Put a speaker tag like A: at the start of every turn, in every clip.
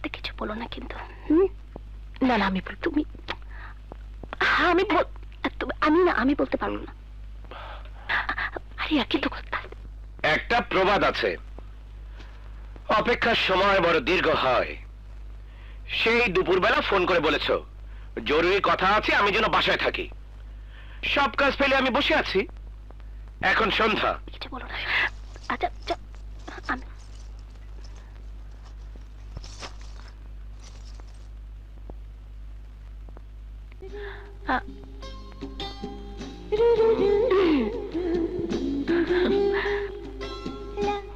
A: ভাইয়াকে কিছু বলো না কিন্তু। না না আমি বল, তুমি আমি বল, আমি না আমি বলতে পারবো না। আরে কিন্তু
B: একটা প্রবাদ আছে, অপেক্ষার সময় বড় দীর্ঘ হয়। সেই দুপুরবেলা ফোন করে বলেছ জরুরি কথা আছে, আমি যেন বাসায় থাকি। সব কাজ ফেলে আমি বসে আছি, এখন সন্ধ্যা।
A: কিছু বলো না। আচ্ছা আমি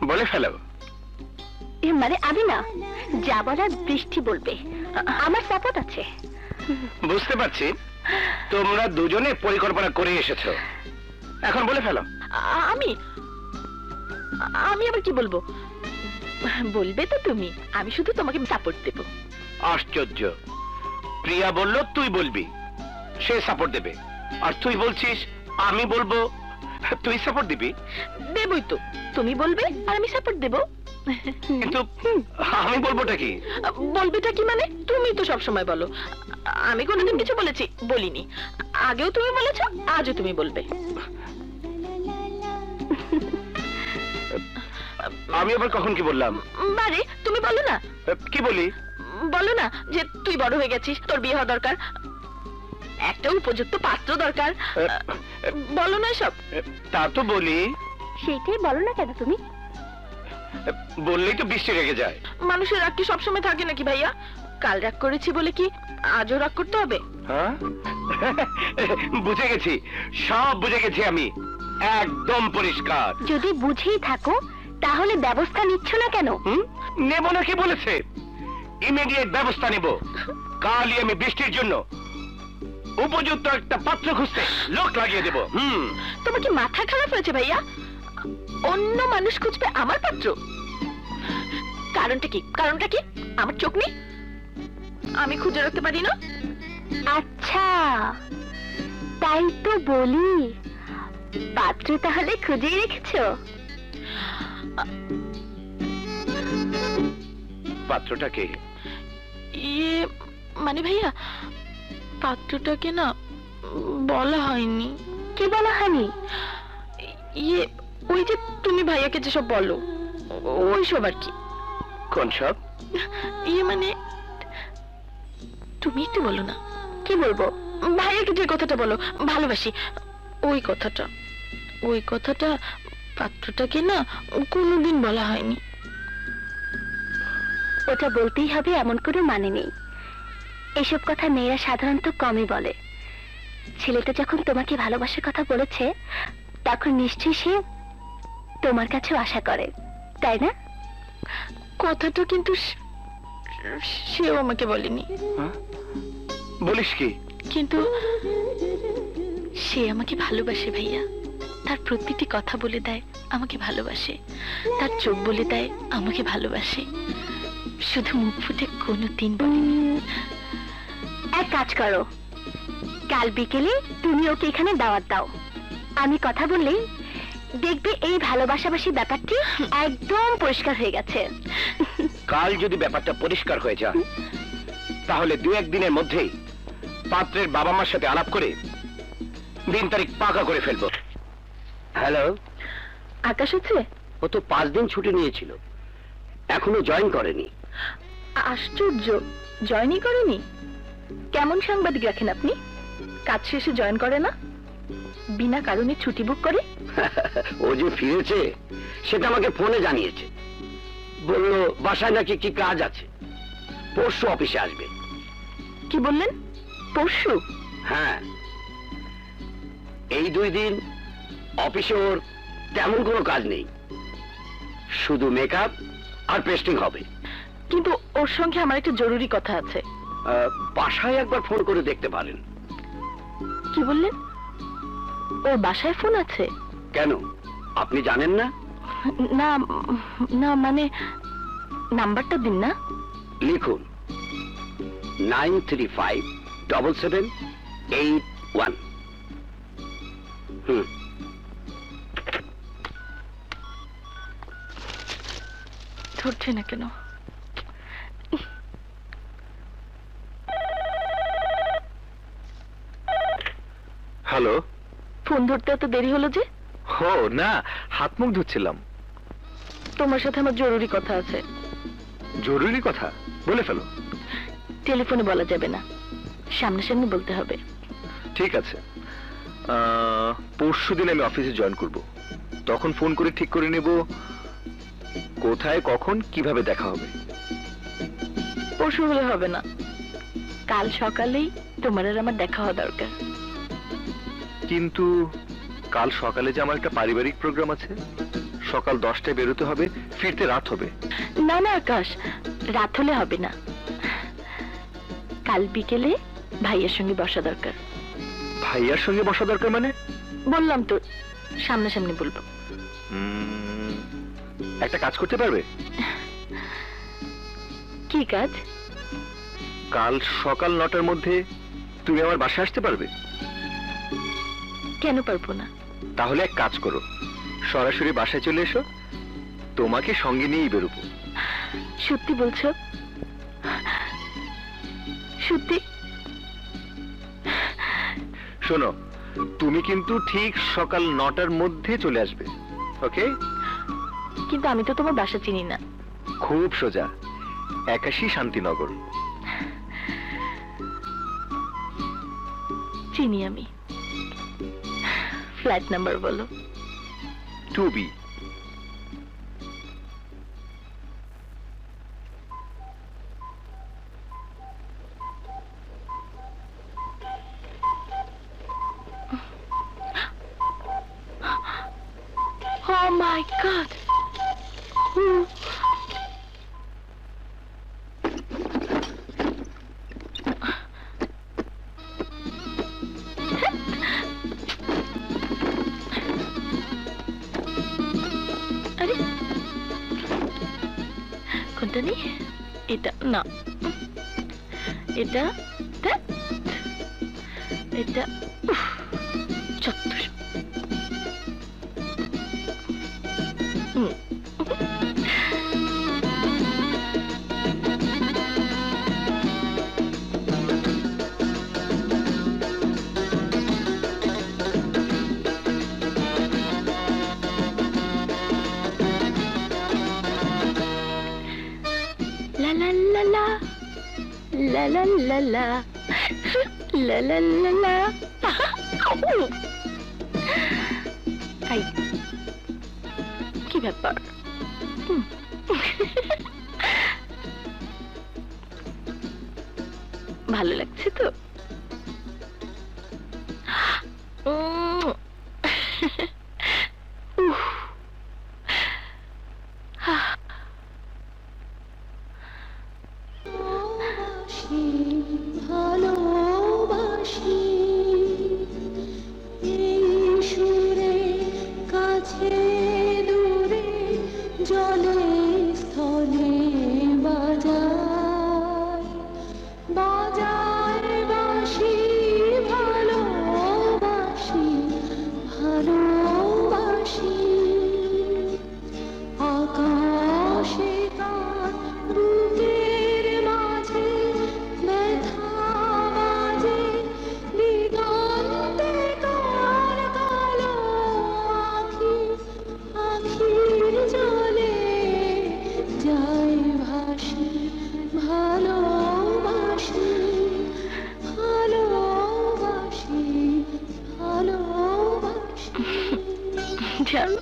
B: বলে ফেলো।
A: মানে আমি না যা বলার বৃষ্টি বলবে, আমার সাপোর্ট আছে।
B: বুঝতে পারছি তোমরা দুজনে পরিকল্পনা করে এসেছো, এখন বলে ফেলো।
A: আমি আমি আবার কি বলবো? বলবে তো তুমি, আমি শুধু তোমাকে সাপোর্ট দেব।
B: আশ্চর্য, প্রিয়া বলল তুই বলবি, সে সাপোর্ট দেবে, আর তুই বলছিস আমি বলবো তুই সাপোর্ট দিবি।
A: দেবই তো, তুমি বলবে আর আমি সাপোর্ট দেব।
B: কিন্তু আমি বলবোটা কি?
A: বলবেটা কি মানে? তুমি তো সব সময় বলো। আমি কোনোদিন কিছু বলেছি? বলিনি। আগেও তুমি বলেছো, আজও তুমি বলবে।
B: আমি আবার কখন কি বললাম?
A: বারে তুমি বলো না।
B: কি বলি?
A: বলো না যে তুই বড় হয়ে গেছিস, তোর বিয়ে হওয়া দরকার, একটা উপযুক্ত পাত্র দরকার। বলো না সব।
B: তা তো বলি।
A: সেটাই বলো না কেন তুমি?
B: বললেই তো বৃষ্টি রেগে যায়।
A: মানুষের রাগ কি সবসময় থাকে নাকি ভাইয়া? কাল রাগ করেছি বলে কি আজও রাগ করতে হবে?
B: হ্যাঁ বুঝে গেছি, সব বুঝে গেছি আমি, একদম পরিষ্কার।
A: যদি বুঝেই থাকো তাহলে ব্যবস্থা নিচ্ছ না কেন?
B: নেব না কি বলেছে? ইমিডিয়েট ব্যবস্থা নেব। কালই আমি বৃষ্টির জন্য উপযুক্ত একটা পাত্র খুঁজতে লোক লাগিয়ে দেব।
A: তোমার কি মাথা খারাপ হয়েছে ভাইয়া? অন্য মানুষ খুঁজবে আমার পাত্র? কারণটা কি? কারণটা কি? আমার চোখ নেই? আমি খুঁজে রাখতে পারি না? আচ্ছা তাই তো বলি, পাত্র তাহলে খুঁজেই রেখেছো?
B: পাত্রটা কে?
A: ইয়ে মানে ভাইয়া, পাত্রটাকে না বলা হয়নি। কি বলা হয়নি? ইয়ে ওই যে তুমি ভাইয়াকে যেসব বলো ওই সব আর কি।
B: কোন সব?
A: ইয়ে মানে তুমি একটু বলো না। কি বলবো? ভাইয়াকে যে কথাটা বলো ভালোবাসি, ওই কথাটা। ওই কথাটা পাত্রটাকে না কোনোদিন বলা হয়নি। ওটা বলতেই হবে এমন কোনো মানে নেই। এসব কথা মেয়েরা সাধারণত কমই বলে। ছেলেটা যখন তোমাকে ভালোবাসার কথা বলেছে তখন নিশ্চয়ই সে তোমার কাছেও আশা করে, তাই না? কথাটা কিন্তু সেও আমাকে বলেনি।
B: বলিস কি?
A: কিন্তু সে আমাকে ভালোবাসে ভাইয়া। তার প্রতিটি কথা বলে দেয় আমাকে ভালোবাসে, তার চোখ বলে দেয় আমাকে ভালোবাসে, শুধু মুখ ফুটে কোনোদিন বলেনি। এক কাজ করো, কাল বিকেলে তুমি ওকে এখানে দাওয়াত দাও। আমি কথা বললেই দেখবে এই ভালোবাসাবাসী ব্যাপারটি একদম পরিষ্কার হয়ে গেছে।
B: কাল যদি ব্যাপারটা পরিষ্কার হয়ে যায় তাহলে 2-1 দিনের মধ্যেই পাত্রের বাবা মার সাথে আলাপ করে দিন তারিখ পাকা করে ফেলবো। হ্যালো,
A: আকাশ হচ্ছে?
B: ও তো 5 দিন ছুটি নিয়েছিল, এখনো জয়েন করেনি।
A: আশ্চর্য, জয়েনই করেনি? কেমন সাংবাদিক রাখেন আপনি? কাজ শেষে জয়েন করে না, বিনা কারণে ছুটি বুক করে?
B: ও যে ফিরেছে সেটা আমাকে ফোনে জানিয়েছে, বললো বাসায় নাকি কি কাজ আছে, পরশু অফিসে আসবে।
A: কি বললেন? পরশু?
B: হ্যাঁ, এই 2 দিন অফিসে ওর তেমন কোনো কাজ নেই, শুধু মেকআপ আর পেস্টিং হবে।
A: কিন্তু ওর সঙ্গে আমার একটা জরুরি কথা আছে।
B: বাসায় একবার ফোন করে দেখতে পারেন।
A: কি বললেন? ওর বাসায় ফোন আছে?
B: কেন, আপনি জানেন না?
A: না না মানে নাম্বারটা দিন না।
B: লিখুন 935778
A: ধরছে না কেন?
C: হ্যালো।
A: ফোন ধরতে এত দেরি হলো যে?
C: ও না, হাত মুখ ধুচ্ছিলাম।
A: তোমার সাথে আমার জরুরি কথা আছে।
C: জরুরি কথা? বলে ফেলো।
A: টেলিফোনে বলা যাবে না, সামনাসামনি বলতে হবে।
C: ঠিক আছে, পরশুদিন আমি অফিসে জয়েন করব। তখন ফোন করে ঠিক করে নেব কোথায়, কখন, কিভাবে দেখা হবে।
A: পরশু হলে হবে না, কাল সকালেই তোমার আর আমার দেখা হওয়া দরকার।
C: কিন্তু কাল সকালে যে আমার একটা পারিবারিক প্রোগ্রাম আছে, সকাল 10টায় বেরোতে হবে, ফিরতে রাত হবে।
A: না না আকাশ, রাত হলে হবে না, কাল বিকেলে ভাইয়ের সঙ্গে বসা দরকার।
C: ভাইয়ার সঙ্গে বসা দরকার মানে?
A: বললাম তো, সামনাসামনি বলবো।
C: একটা কাজ করতে পারবে?
A: কি কাজ?
C: কাল সকাল 9টার মধ্যে তুমি আমার বাসায় আসতে পারবে?
A: কেন পারবো না?
C: তাহলে এক কাজ করো, সরাসরি বাসায় চলে এসো, তোমাকে সঙ্গে নিয়েই বেরোবো।
A: সত্যি বলছো? সত্যি?
C: শোনো, তুমি কিন্তু ঠিক সকাল 9টার মধ্যে চলে আসবে, ওকে?
A: কিন্তু আমি তো তোমার বাসা চিনি না।
C: খুব সোজা, 81 শান্তিনগর।
A: চিনি আমি। ফ্ল্যাট নাম্বার বলো।
C: 2B।
A: Oh my God! আরে কোনটা নি? এটা না, এটা ধ্যাৎ, এটা চত্বর। La la la la la la la la la la la la I, কি ব্যাপার? ভালো লাগছে তো? উফ।
D: ভালোবাসি এই সুরে, কাছে দূরে, জলে স্থলে বাজায় বাজায় বাঁশি। ভালোবাসি ভালোবাসি আকাশে কার বুকের মাঝে ব্যথা বাজে, দিগন্তে কার কালো আঁখি, আঁখির জলে যায় ভাসি। ভালোবাসি ভালোবাসি ভালোবাসি।
A: জানো,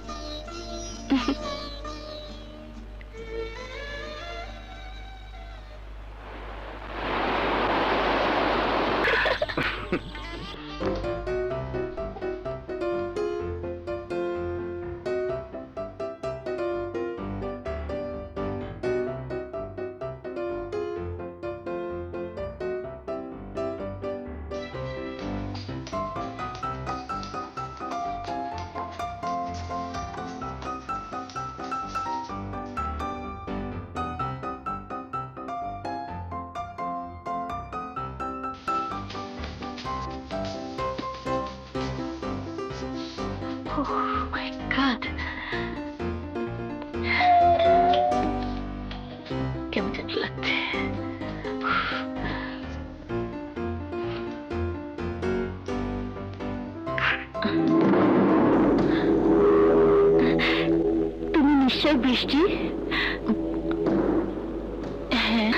A: মিস্টার বৃষ্টি? হ্যাঁ,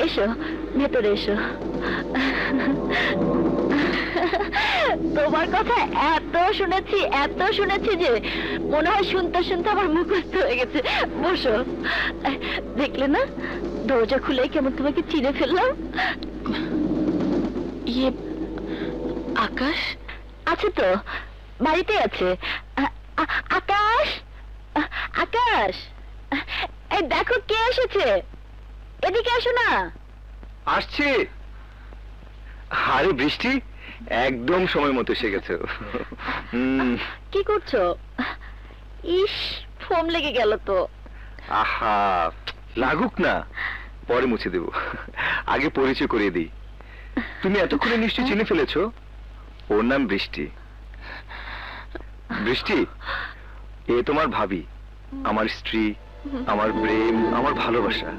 A: এসো ভেতরে এসো। তোমার কথা এত শুনেছি যে মনে হয় শুনতে শুনতে আমার মুখস্থ হয়ে গেছে। বসো। দেখলে না, দরজা খুলে কেমন তোমাকে চিনে ফেললাম। ইয়ে, আকাশ আছে তো, বাড়িতে আছে। আকাশ, আকাশ, এই দেখো কে এসেছে, এদিকে আসো না।
C: আসছে। আরে বৃষ্টি, একদম সময় মতো এসে গেছে।
A: কি করছো? ইস, ফোম লেগে গেল তো।
C: আহা, লাগুক না, পরে মুছে দেব। আগে পরিচয় করিয়ে দিই। তুমি এতক্ষণে নিশ্চয়ই চিনে ফেলেছো, ওর নাম বৃষ্টি। বৃষ্টি, এ তোমার ভাবি, আমার স্ত্রী, আমার প্রেম, আমার ভালোবাসা।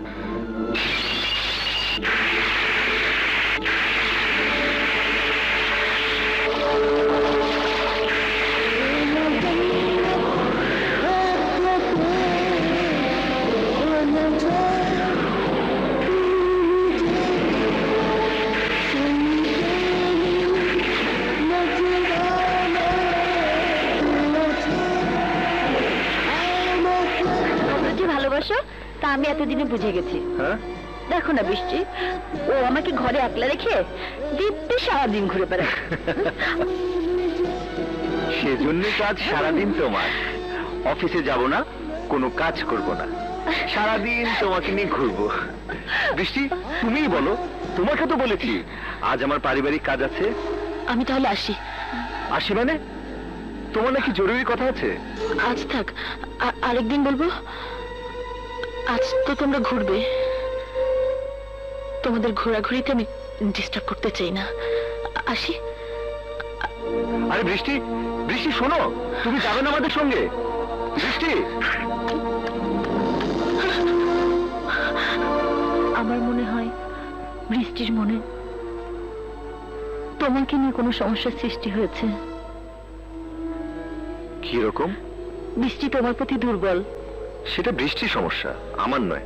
A: তোমরা যে ভালোবাসো তা আমি এতদিনে বুঝে গেছি।
C: হ্যাঁ,
A: দেখো না বৃষ্টি, ও আমাকে ঘরে একলা রেখে দিব্যি সারাদিন ঘুরে বেড়ায়।
C: সেজন্য কাজ সারাদিন তোমার। অফিসে যাব না, কোনো কাজ করব না, সারাদিন তোমাকে নিয়ে ঘুরবো। বৃষ্টি, তুমিই বলো, তোমাকে তো বলেছি আজ আমার পারিবারিক কাজ আছে।
A: আমি তাহলে আসি।
C: আসি মানে? তোমার নাকি জরুরি কথা আছে?
A: আজ থাক, আরেকদিন বলবো। আজ তো তোমরা ঘুরবে, তোমাদের ঘোরাঘুরিতে আমি ডিস্টার্ব করতে চাই না। আসি।
C: আরে বৃষ্টি, বৃষ্টি শোনো, তুমি যাবে না আমাদের সঙ্গে? বৃষ্টি,
A: আমার মনে হয় বৃষ্টির মনে তোমাকে নিয়ে কোনো সমস্যার সৃষ্টি হয়েছে।
C: কি রকম?
A: বৃষ্টি তোমার প্রতি দুর্বল।
C: সেটা বৃষ্টির সমস্যা, আমার নয়।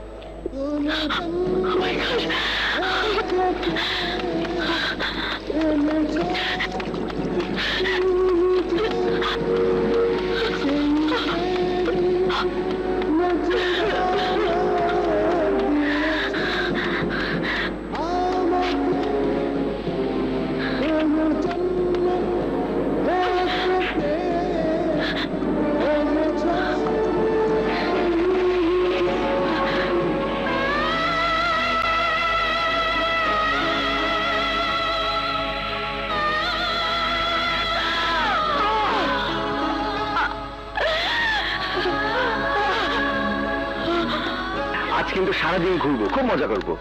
C: আজ কিন্তু সারাদিন ঘুরবো, খুব মজা করবো।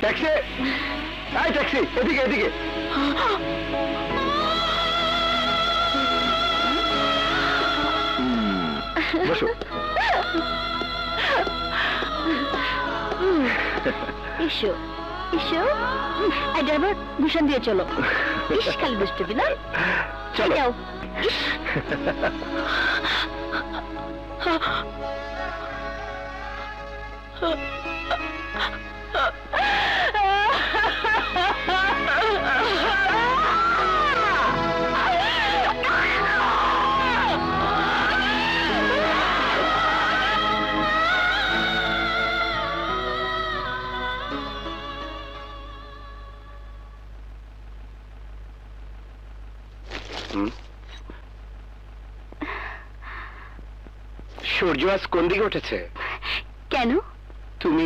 C: ট্যাক্সি, এই ট্যাক্সি, এদিকে এদিকে। বসো।
A: এসো এসো, এই ড্রাইভার ভূষণ দিয়ে চলো। ইস, খালি দুষ্টুমি না।
C: চলো।
A: যাও।
B: সূর্য আজ কোন দিকে উঠেছে?
A: কেন?
B: তুমি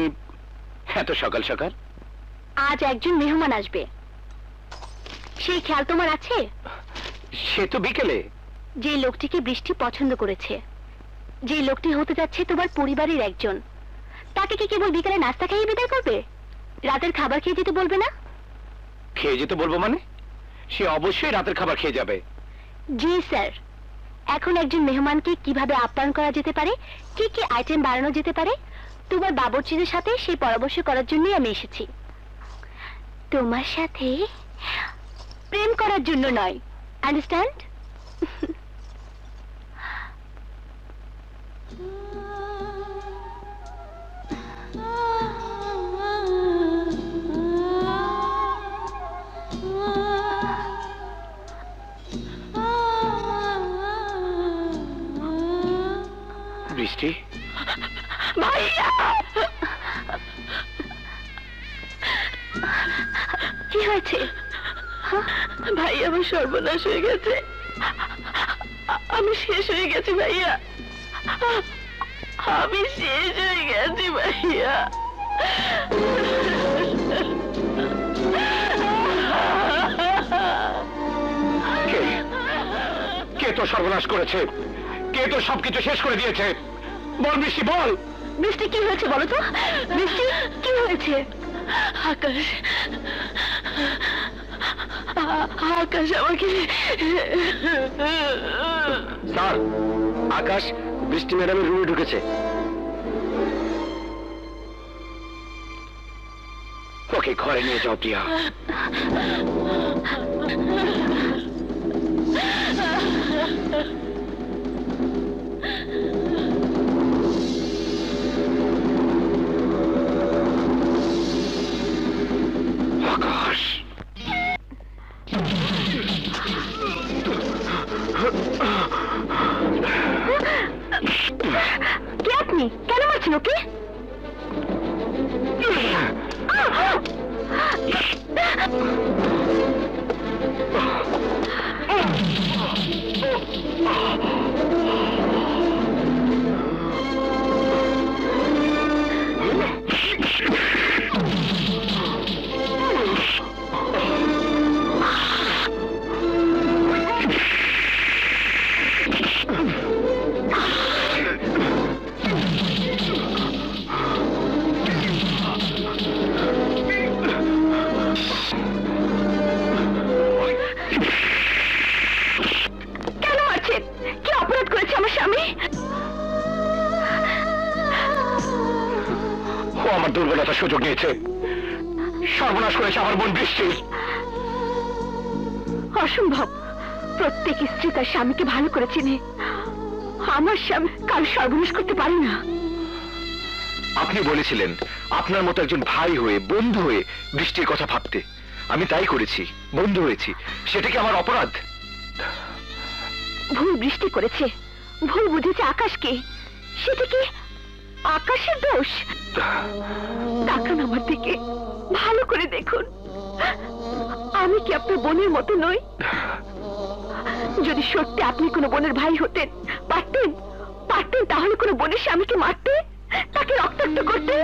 B: এত সকাল সকাল?
A: আজ একজন মেহমান আসবে, সেই খেয়াল তোমার আছে?
B: সে তো বিকেলে।
A: যে লোকটিকে বৃষ্টি পছন্দ করেছে, যে লোকটি হতে যাচ্ছে তোমার পরিবারের একজন, তাকে কি কেবল বিকেলে নাস্তা খাইয়ে বিদায় করবে? রাতের খাবার খেয়ে যেতে বলবে না?
B: খেয়ে যেতে বলবো মানে? সে অবশ্যই রাতের খাবার খেয়ে যাবে।
A: জি স্যার। এখন একজন মেহমানকে কিভাবে আপ্যায়ন করা যেতে পারে, কি কি আইটেম বানানো যেতে পারে, তোমার বাবুর্চিদের সাথে সেই পরামর্শ করার জন্যই আমি এসেছি। তোমার সাথে প্রেম করার জন্য নয়, আন্ডারস্ট্যান্ড?
B: বৃষ্টি,
A: ভাইয়া, কি হয়েছে? ভাই, আমার সর্বনাশ হয়ে গেছে। আমি শেষ হয়ে গেছি ভাইয়া, আমি শেষ হয়ে গেছি ভাইয়া।
B: কে কে তো সর্বনাশ করেছে? কে তো সবকিছু শেষ করে দিয়েছে? বল বৃষ্টি, বল।
A: বৃষ্টি, কি হয়েছে বলো তো? বৃষ্টি, কি হয়েছে? আকাশ, আকাশ আমাকে।
B: স্যার, আকাশ বৃষ্টি ম্যাডামের রুমে ঢুকেছে। ওকে ঘরে নিয়ে যাও প্রিয়া। আকাশ,
A: কে আপনি? কেন মারছেন ওকে? কেন মারছেন? কি অপরাধ করেছে আমার স্বামী?
B: ও আমার দুর্বলতার সুযোগ নিয়েছে, সর্বনাশ করেছে আমার বোন বৃষ্টি।
A: অসম্ভব। প্রত্যেক স্ত্রী তার স্বামীকে ভালো করে চিনে। আমার স্বামী কাল সর্বনাশ করতে পারে না।
C: আপনি বলেছিলেন আপনার মতো একজন ভাই হয়ে, বন্ধু হয়ে বৃষ্টির কথা ভাবতে। আমি তাই করেছি, বন্ধু হয়েছি। সেটা কি আমার অপরাধ?
A: ভুল বৃষ্টি করেছে, ভুল বুঝেছে আকাশকে। সেটা কি আকাশের দোষ? তাকান আমার দিকে, ভালো করে দেখুন। আমি কি আপনার বোনের মতো নই? যদি সত্যি আপনি কোনো বোনের ভাই হতেন, পারতেন পারতেন তাহলে কোনো বোনের স্বামীকে মারতে, তাকে রক্তাক্ত করতে?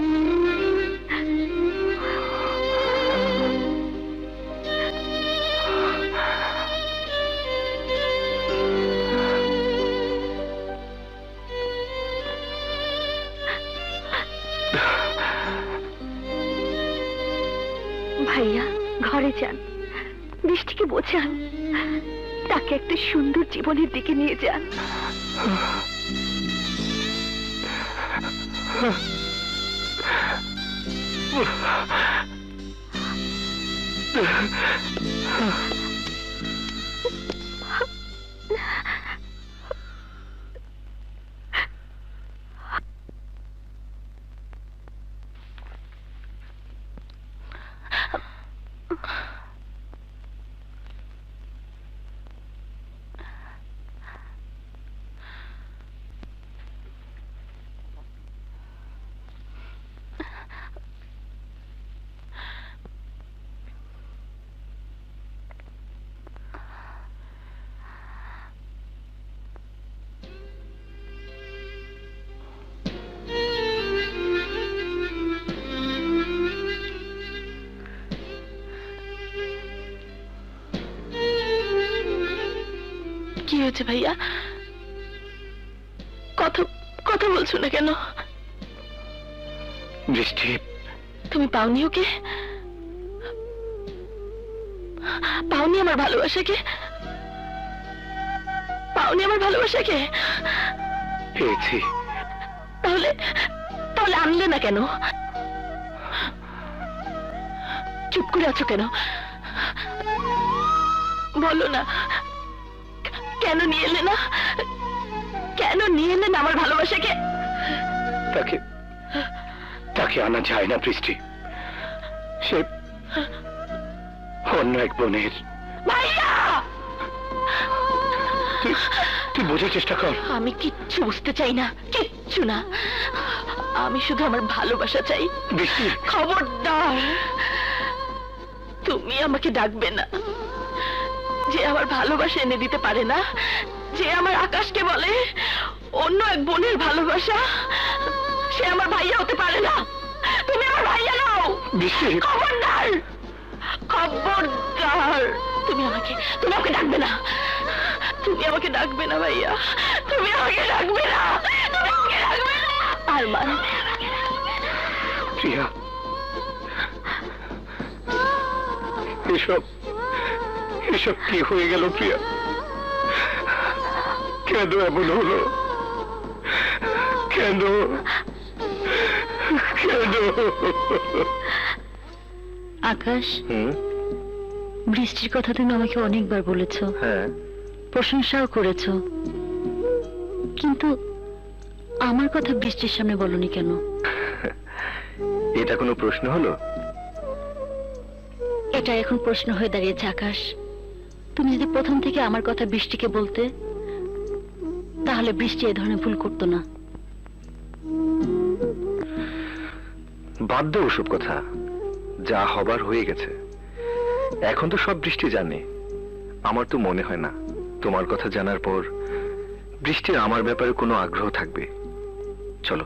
A: ভাইয়া, ঘরে যান, বৃষ্টিকে বোঝান, তাকে একটা সুন্দর জীবনের দিকে নিয়ে যান। কি হয়েছে ভাইয়া? কথা কথা বলছো না কেন?
B: বৃষ্টি,
A: তুমি পাওনি ওকে? পাওনি আমার ভালোবাসাকে? পাওনি আমার ভালোবাসাকে?
B: পেয়েছি।
A: তাহলে তাহলে আনলে না কেন? চুপ করে আছো কেন? বলো না, কেন নিয়ে এলে না? কেন নিয়ে এলেন আমার ভালোবাসাকে?
B: তাকে তাকে আনা যায় না বৃষ্টি, সে অন্য এক বোনের।
A: ভাইয়া,
B: তুই তুই বোঝার চেষ্টা কর।
A: আমি কিচ্ছু বুঝতে চাই না, কিচ্ছু না। আমি শুধু আমার ভালোবাসা চাই।
B: বৃষ্টি,
A: খবরদার, তুমি আমাকে ডাকবে না। যে আমার ভালোবাসা এনে দিতে পারে না, যে আমার আকাশকে বলে অন্য এক বোনের ভালোবাসা, সে আমার ভাইয়া হতে পারে না। তুমি আমার ভাইয়া নাও।
B: বৃষ্টি,
A: খবরদার, খবরদার, তুমি আমাকে ডাকবে না। তুমি আমাকে ডাকবে না ভাইয়া, তুমি আমাকে ডাকবে না, তুমি আমাকে ডাকবে না। আরমান,
B: প্রিয়া, এসব এসব কি হয়ে গেল প্রিয়া? কেন এমন হলো? কেন কেন?
A: আকাশ,
C: হুম,
A: বৃষ্টির কথা তুমি আমাকে অনেকবার বলেছো,
C: হ্যাঁ,
A: প্রশংসাও করেছো, কিন্তু আমার কথা বৃষ্টির সামনে বলনি কেন?
C: এটা কোনো প্রশ্ন হলো?
A: এটা এখন প্রশ্ন হয়ে দাঁড়িয়েছে আকাশ। তুমি যদি প্রথম থেকে আমার কথা বৃষ্টিকে বলতে, তাহলে বৃষ্টি এ ধরনের ভুল করতো না।
C: বাদ দাও ওসব কথা, যা হবার হয়ে গেছে। এখন তো সব বৃষ্টি জানে। আমার তো মনে হয় না তোমার কথা জানার পর বৃষ্টির আমার ব্যাপারে কোনো আগ্রহ থাকবে। চলো,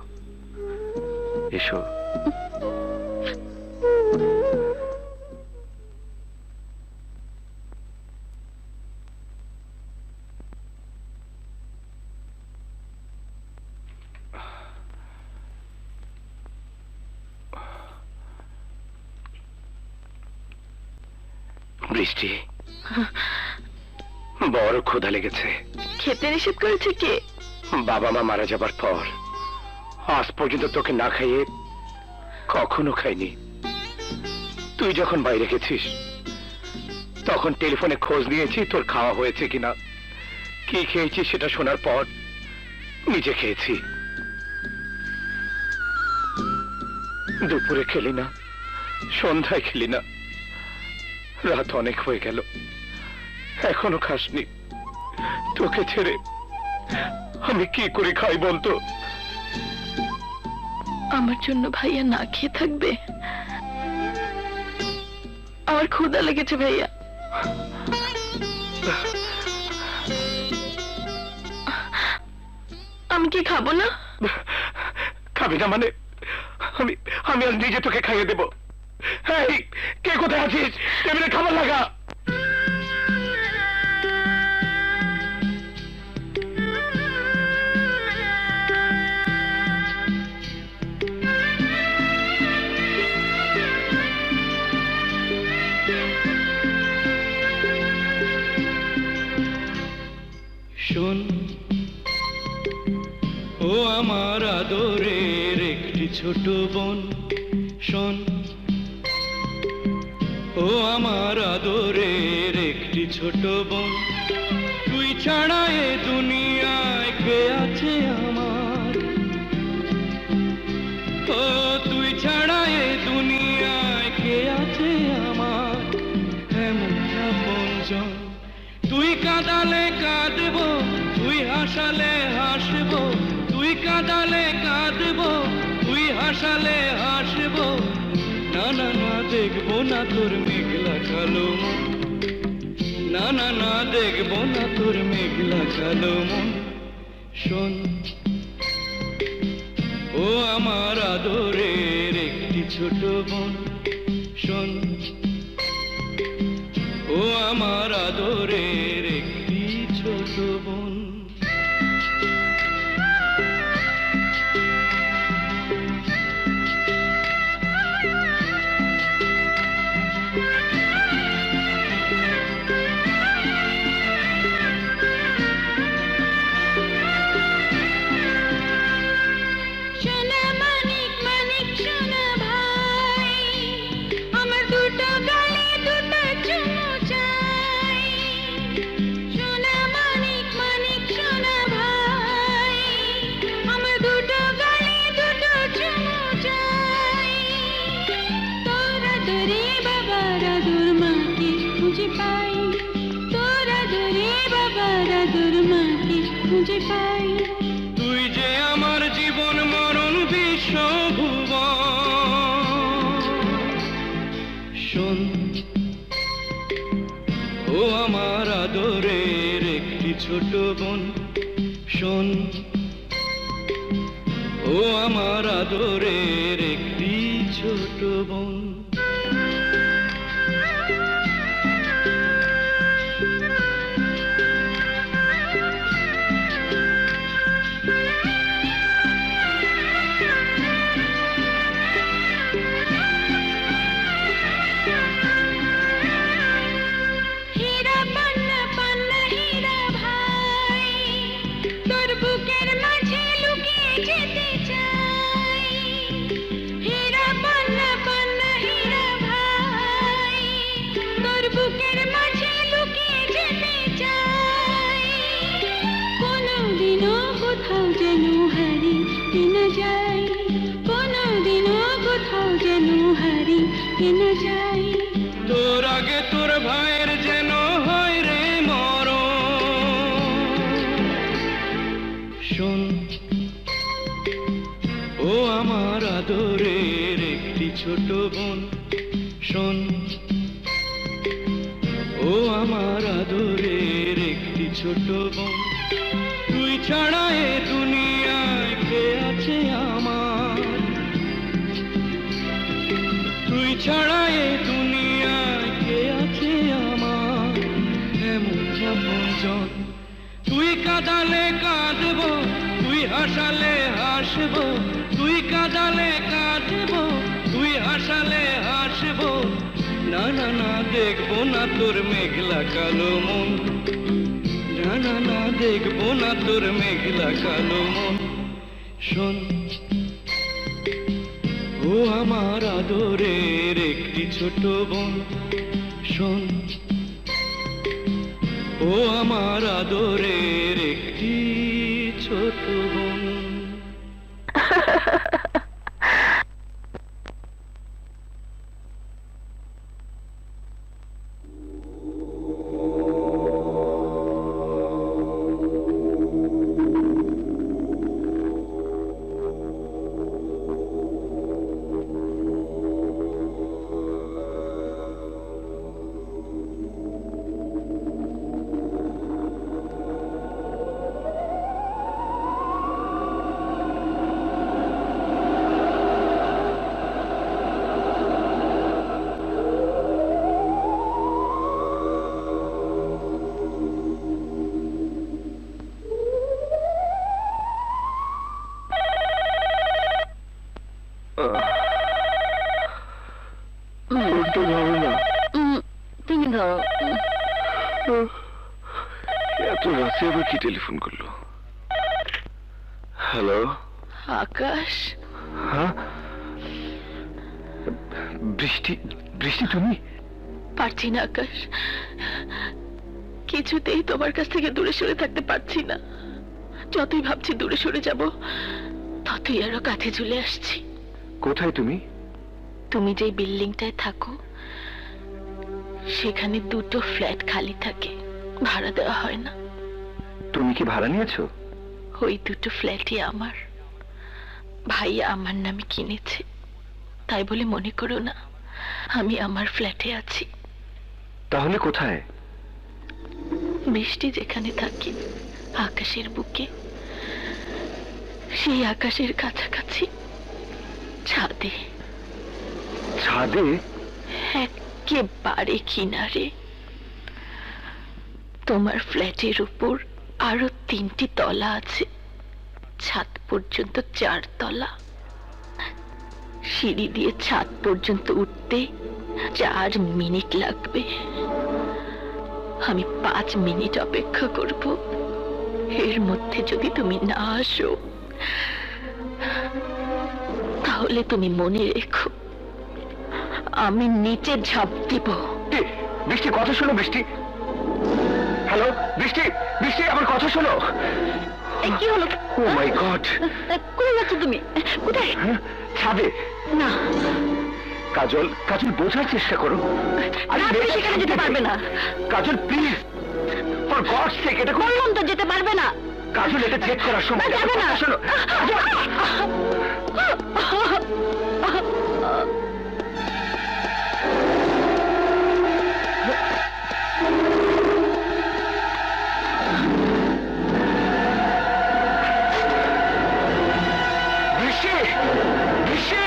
C: এসো।
B: বৃষ্টি, বড় ক্ষুধা লেগেছে।
A: খেতে নিষেধ করেছে কে?
B: বাবা মা মারা যাবার পর আজ পর্যন্ত তোকে না খাইয়ে কখনো খাইনি। তুই যখন বাইরে গেছিস তখন টেলিফোনে খোঁজ নিয়েছি তোর খাওয়া হয়েছে কিনা। কি খেয়েছিস সেটা শোনার পর নিজে খেয়েছি। দুপুরে খেলি না, সন্ধ্যায় খেলি না, রাত অনেক হয়ে গেল, এখনো খাসনি। তোকে ছেড়ে আমি কি করে খাই বলতো?
A: আমার জন্য ভাইয়া না খেয়ে থাকবে? আমার ক্ষুধা লেগেছে ভাইয়া। আমি কি খাবো না?
B: খাবি না মানে? আমি আমি আজ নিজে তোকে খাইয়ে দেবো। এই, কে কোথায় আছিস? টেবিলে খাবার লাগা।
E: শোন, ও আমার আদরের একটি ছোট বোন, শোন, ও আমার আদরের একটি ছোট বোন, তুই ছাড়া এ দুনিয়ায় কে আছে আমার? ও তুই ছাড়া এ দুনিয়ায় কে আছে আমার? এমন আপনজন, তুই কাঁদালে কাঁদবো, তুই হাসালে হাসবো, তুই কাঁদালে কাঁদবো, তুই হাসালে হাসবো। না না না, দেখবো না তোর মেঘলা কালো মন, না না না, দেখবো না তোর মেঘলা কালো মন। শোন, ও আমার আদরের একটি ছোট বোন, শোন, ও আমার আদরের একটি ছোট বোন।
D: সোনা মানিক মানিক সোনা ভাই, আমার দুটো গালে দুটো চুমু চাই। সোনা মানিক আদর মাকে খুঁজে পাই।
E: তুই যে আমার জীবন মরণ বিশ্বভুবন। শোন, ও আমার আদরের একটি ছোট বোন। শোন, ও আমার আদরের একটি ছোট বোন।
D: হীরা পান্না পান্না হীরা ভাই, তোর বুকের মাঝে লুকিয়ে যেতে চাই। হীরা পান্না পান্না হীরা ভাই, তোর বুকের মাঝে লুকিয়ে যেতে চাই। কোনোদিনও কোথাও যেন হারিয়ে না যাই, কোনোদিনও কোথাও যেন হারিয়ে না যাই।
E: তোর আগে তোর ভাইয়ের যেন হয় রে মরণ। শোন, ও আমার আদরের একটি ছোট বোন। শোন, ও আমার আদরের একটি ছোট বোন। তুই ছাড়া এ দুনিয়ায় কে আছে আমার? তুই ছাড়া এ দুনিয়ায় কে আছে আমার? এমন আপনজন। তুই কাঁদালে কাঁদব, তুই হাসালে হাসব। তুই কাঁদালে কাঁদব, তুই হাসালে হাসব। না না না, দেখবো না তোর মেঘলা কালো মন। না না না, দেখবো না তোর মেঘলা কালো মন। শোন, ও আমার আদরের একটি ছোট বোন। শোন, ও আমার আদরের একটি ছোট বোন।
C: ফোনটা ধরো না।
A: তুমি ধরো।
C: এত রাতে আবার কি টেলিফোন করলো? হ্যালো?
A: আকাশ,
C: হ্যাঁ, বৃষ্টি? বৃষ্টি তুমি?
A: পারছি না আকাশ, কিছুতেই তোমার কাছ থেকে দূরে সরে থাকতে পারছি না। যতই ভাবছি দূরে সরে যাব, ততই আরো কাছে চলে আসছি।
C: কোথায় তুমি?
A: তুমি যে বিল্ডিংটায় থাকো, সেখানে দুটো ফ্ল্যাট খালি থাকে, ভাড়া দেওয়া হয় না।
C: তুমি কি ভাড়া নিয়েছো?
A: ওই দুটো ফ্ল্যাটই আমার, ভাইয়া আমার নামে কিনেছে। তাই বলে মনে করো না আমি আমার ফ্ল্যাটে আছি।
C: তাহলে কোথায়?
A: বৃষ্টি যেখানে থাকে, আকাশের বুকে, সেই আকাশের কাছাকাছি ছাদে।
C: ছাদে?
A: একেবারে কিনারে। তোমার ফ্ল্যাটের উপর আরো 3টি তলা আছে, ছাদ পর্যন্ত 4 তলা। সিঁড়ি দিয়ে ছাদ পর্যন্ত উঠতে 4 মিনিট লাগবে। আমি 5 মিনিট অপেক্ষা করব। এর মধ্যে যদি তুমি না আসো, তাহলে তুমি মনে রেখো আমি নিচে ঝাঁপ দিব।
C: বৃষ্টি, কথা শোনো বৃষ্টি। হ্যালো বৃষ্টি, বৃষ্টি আমার কথা শোনো।
A: কি হলো?
C: ও মাই গড,
A: কোথায় যাচ্ছ তুমি? কোথায়?
C: ছাদে।
A: না,
C: কাজল, কাজল বোঝার চেষ্টা করো।
A: সেখানে যেতে পারবে না।
C: কাজল প্লিজ, ফর গডস সেক, এটা কোন
A: বললাম তো যেতে পারবে না।
C: কাজল, এটা চেক করার সময়
A: যাবে না।
C: শোনো, বৃষ্টি, বৃষ্টি,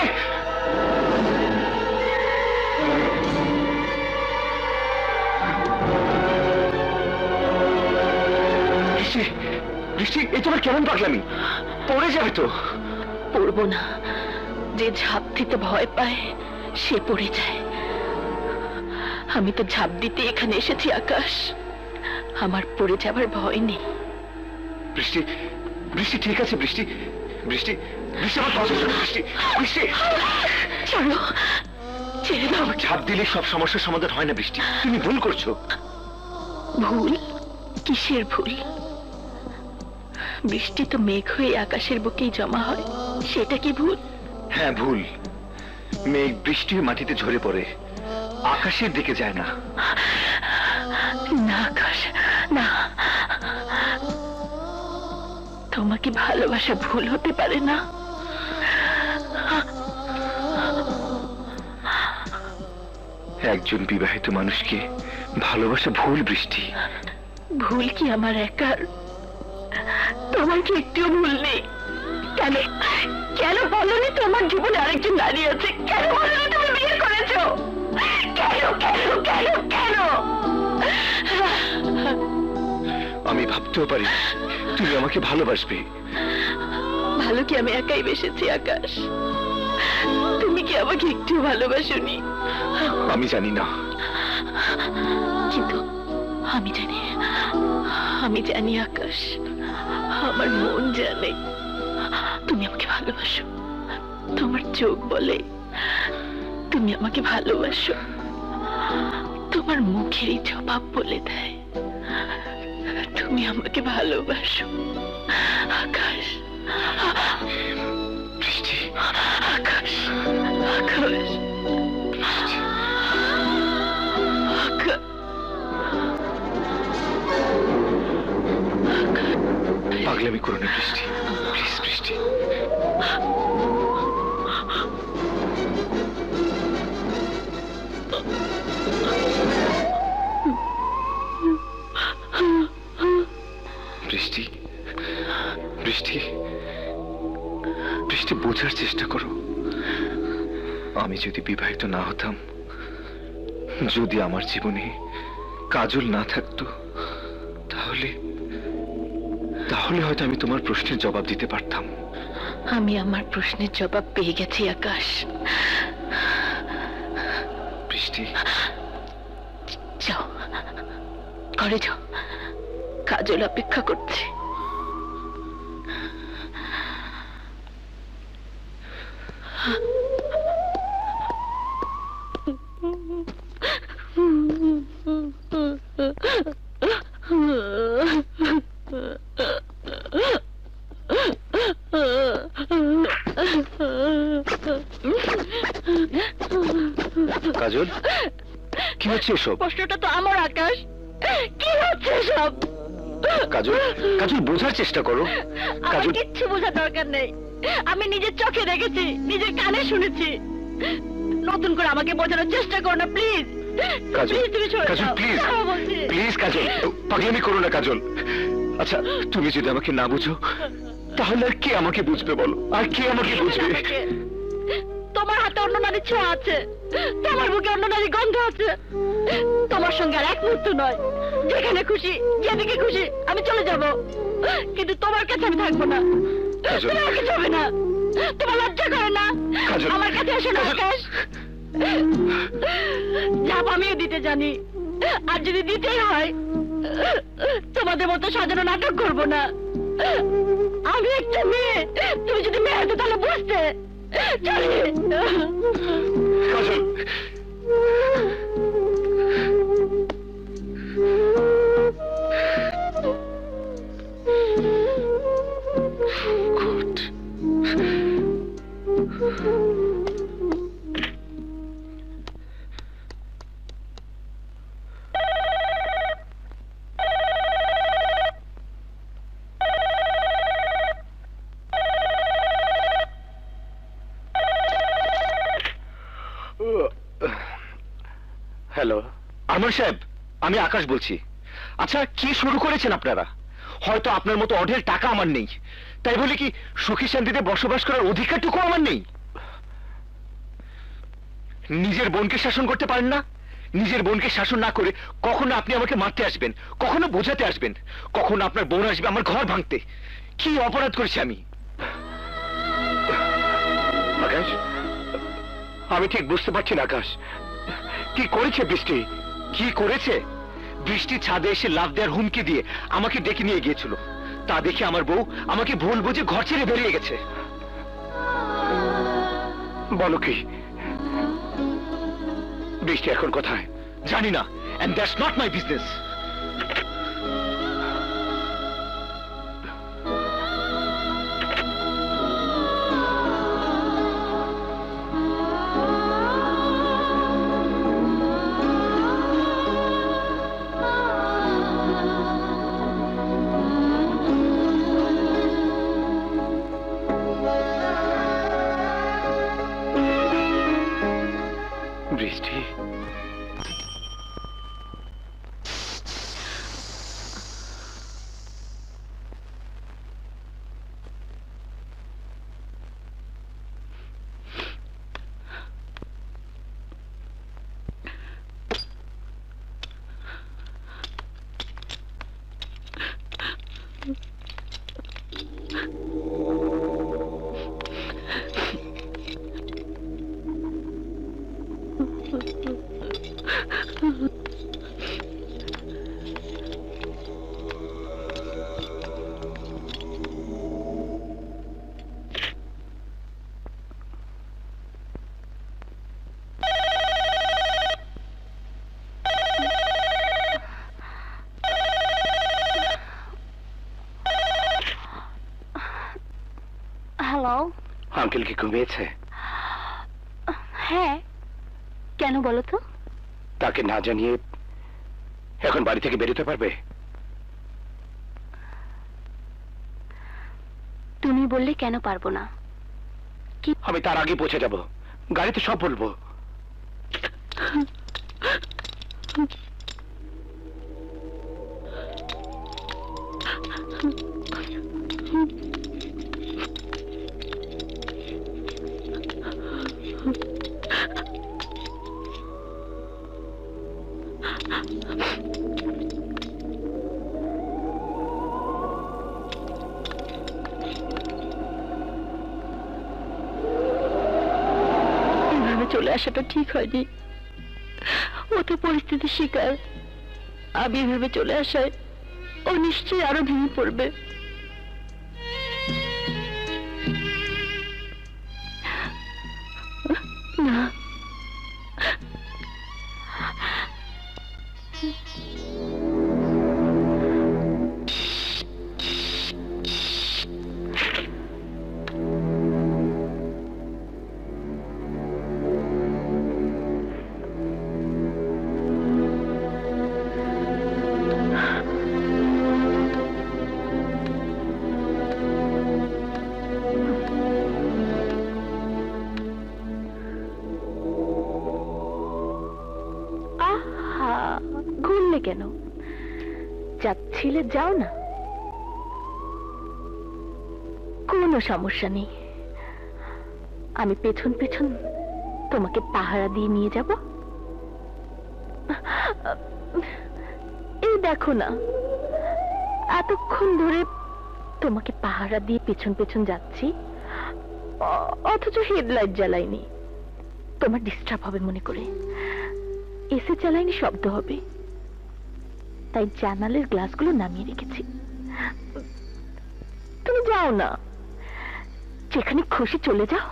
C: বৃষ্টি, বৃষ্টি, এই তোমার কেমন পাগলামি? পড়ে যাবে তো।
A: পড়বো না। যে ঝাঁপ দিতে ভয় পায় সে পড়ে যায়। আমি তো ঝাঁপ দিতে এখানে এসেছি আকাশ, আমার পড়ে যাবার ভয় নেই।
C: বৃষ্টি, বৃষ্টি, ঠিক আছে বৃষ্টি, বৃষ্টি, বৃষ্টি, আমার কথা শোনো বৃষ্টি, বৃষ্টি।
A: চলো, ছেড়ে দাও।
C: ঝাঁপ দিলে সব সমস্যার সমাধান হয় না বৃষ্টি, তুমি ভুল করছো।
A: ভুল? কিসের ভুল? বৃষ্টি তো মেঘ হয়ে আকাশের বুকেই জমা হয়, সেটা কি ভুল?
C: হ্যাঁ ভুল। মেঘ বৃষ্টি হয়ে মাটিতে ঝরে পড়ে, আকাশের দিকে যায় না।
A: না আকাশ, না। তোমাকে ভালোবাসা ভুল হতে পারে না।
C: একজন বিবাহিত মানুষকে ভালোবাসা ভুল বৃষ্টি।
A: ভুল কি আমার একার? তোমার কি একটুও ভুল নেই? কেন কেন বলনি তোমার জীবনে আরেকজন নারী আছে? কেন বলনি তুমি বিয়ে করেছো? কেন কেন কেন কেন?
C: আমি ভাবতেও পারি তুমি আমাকে ভালোবাসবে।
A: ভালো কি আমি একাই বেসেছি আকাশ? তুমি কি আমাকে একটু ভালোবাসোনি?
C: আমি জানি না,
A: কিন্তু আমি জানি, আমি জানি আকাশ, আমার মন জানে তুমি আমাকে ভালোবাসো। তোমার চোখ বলে তুমি আমাকে ভালোবাসো, তোমার মুখেরই জবাব বলে দেয় তুমি আমাকে ভালোবাসো। আকাশ,
C: বৃষ্টি,
A: আকাশ, আকাশ, আকাশ।
C: পাগলামি করো না বৃষ্টি, প্লিজ বৃষ্টি। বৃষ্টি, বৃষ্টি, বৃষ্টি, বোঝার চেষ্টা করো। আমি যদি বিবাহিত না হতাম, যদি আমার জীবনে কাজল না থাকতো, তাহলে তাহলে হয়তো আমি তোমার প্রশ্নের জবাব দিতে পারতাম।
A: আমি আমার প্রশ্নের জবাব পেয়ে গেছি আকাশ।
C: বৃষ্টি,
A: যাও, ঘরে যাও, কাজল অপেক্ষা করছে।
C: কাজল, কি হচ্ছে এসব?
A: প্রশ্নটা তো আমার আকাশ, কি হচ্ছে সব?
C: কাজল, কাজল, বোঝার চেষ্টা করো।
A: আমার
C: কাজল,
A: কিচ্ছু বোঝার দরকার নেই। আমি নিজের চোখে দেখেছি, নিজের কানে শুনেছি। নতুন করে আমাকে বোঝানোর চেষ্টা করো না প্লিজ।
C: কাজল,
A: প্লিজ তুমি সরে
C: কাজল,
A: যাও।
C: প্লিজ,
A: যাও বলছি।
C: প্লিজ কাজল, পাগলামি করো না কাজল। আচ্ছা, তুমি যদি আমাকে না বুঝো, তাহলে আর কে আমাকে বুঝবে বলো? আর কে আমাকে বুঝবে?
A: আমাকে। তোমার হাতে অন্য নারীর ছোঁয়া আছে, তোমার বুকে অন্য নারীর গন্ধ আছে। তোমার সঙ্গে আর এক মুহূর্ত নয়, যেখানে খুশি যেদিকে খুশি আমি চলে যাব, কিন্তু তোমার কাছে আমি থাকবো না।
C: কাজল।
A: তুমি আমাকে যাবে না, তোমার লজ্জা করে না?
C: কাজল।
A: আমার কাছে এসো না
C: কাজল।
A: আকাশ। ঝাঁপ আমিও দিতে জানি, আর যদি দিতেই হয় তোমাদের মতো সাজানো নাটক করবো না। আমি একটা মেয়ে, তুমি যদি মেয়ে হতো তাহলে বুঝতে। চলে।
C: কাজল, Good.
B: হ্যালো,
C: আরমান সাহেব, আমি আকাশ বলছি। আচ্ছা, কি শুরু করেছেন আপনারা? হয়তো আপনার মতো অঢেল টাকা আমার নেই, তাই বলে কি সুখী শান্তিতে বসবাস করার অধিকারটুকু আমার নেই? নিজের বোনকে শাসন করতে পারেন না? নিজের বোনকে শাসন না করে কখনো আপনি আমাকে মারতে আসবেন, কখনো বোঝাতে আসবেন, কখনো আপনার বোন আসবে আমার ঘর ভাঙতে। কি অপরাধ করেছি আমি?
B: আকাশ, আমি ঠিক বুঝতে পারছি না আকাশ, কি করেছে বৃষ্টি?
C: কি করেছে? বৃষ্টি ছাদে এসে লাফ দেওয়ার হুমকি দিয়ে আমাকে ডেকে নিয়ে গিয়েছিল। তা দেখে আমার বউ আমাকে ভুল বুঝে ঘর ছেড়ে বেরিয়ে গেছে।
B: বলো কি? বৃষ্টি এখন কোথায়?
C: জানি না, and that's not my business.
B: বৃষ্টি,
A: হ্যালো।
B: আঙ্কেল কি ঘুমিয়েছে?
A: হ্যাঁ, কেন বলো তো?
B: তাকে না জানিয়ে এখন বাড়ি থেকে বেরোতে পারবে?
A: তুমি বললে কেন পারবো না?
B: আমি তার আগে পৌঁছে যাব, গাড়িতে সব বলবো।
A: এভাবে চলে আসাটা ঠিক হয়নি। ও তো পরিস্থিতির শিকার। আমি এভাবে চলে আসায় ও নিশ্চয়ই আরো ভেঙে পড়বে। না, আহা, ঘুরলে কেন? যাচ্ছিলে যাও না, কোনো সমস্যা নেই। আমি পেছন পেছন তোমাকে পাহারা দিয়ে নিয়ে যাব। এই দেখো না, এতক্ষণ ধরে তোমাকে পাহারা দিয়ে পেছন পেছন যাচ্ছি, অথচ হেডলাইট জ্বালাইনি। তোমার ডিস্টার্ব হবে মনে করে এসি চালাইনি, শব্দ হবে, তাই জানালের গ্লাসগুলো নামিয়ে রেখেছি। তুমি যাও না, যেখানে খুশি চলে যাও।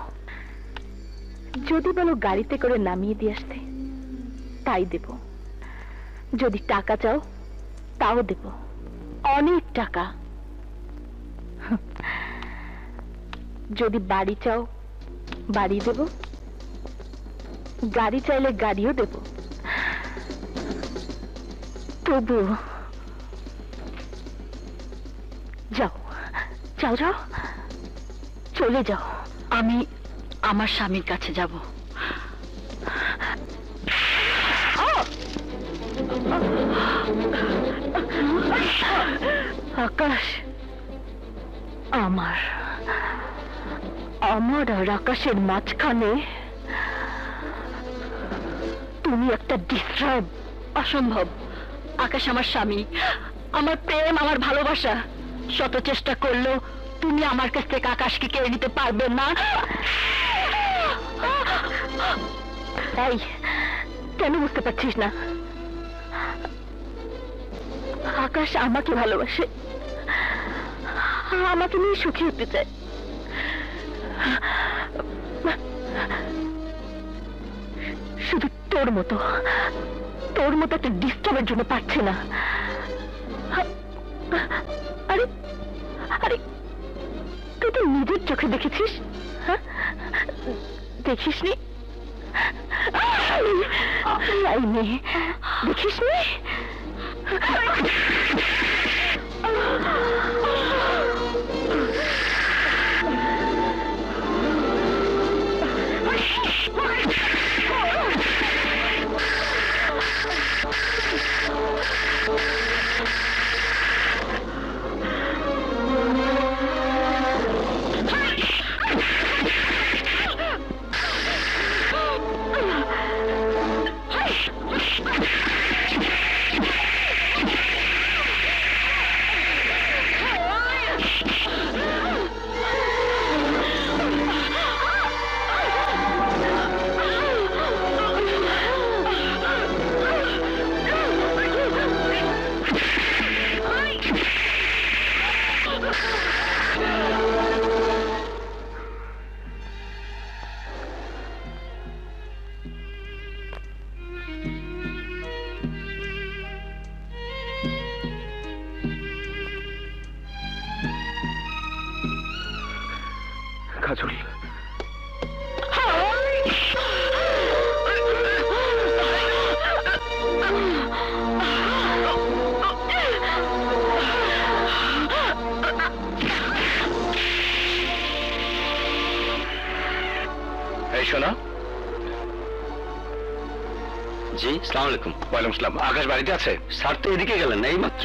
A: যদি বলো গাড়িতে করে নামিয়ে দিয়ে আসতে, তাই দেব। যদি টাকা চাও তাও দেব, অনেক টাকা। যদি বাড়ি চাও বাড়ি দেব, গাড়ি চাইলে গাড়িও দেব। তবু যাও যাও যাও, চলে যাও। আমি আমার স্বামীর কাছে যাব। আকাশ আমার আমার আর আকাশের মাঝখানে তুমি একটা ডিস্টার্ব। অসম্ভব। আকাশ আমার স্বামী, আমার প্রেম, আমার ভালোবাসা। শত চেষ্টা করলেও তুমি আমার কাছ থেকে আকাশকে কেড়ে নিতে পারবে না। তাই কেন বুঝতে পারছিস না? আকাশ আমাকে ভালোবাসে, আমাকে নিয়ে সুখী হতে চায়। শুধু তোর মতো একটা ডিস্টার্বের জন্য পারছে না। আরে আরে তুই তো নিজের চোখে দেখেছিস, হ্যাঁ? দেখিসনি? দেখিসনি?
C: কাজল,
B: এই শোনো।
C: জি, সালাম আলাইকুম।
B: ওয়ালাইকুম আসসালাম। আকাশ বাড়িতে আছে?
C: স্যার তো এদিকে গেলেন এই মাত্র।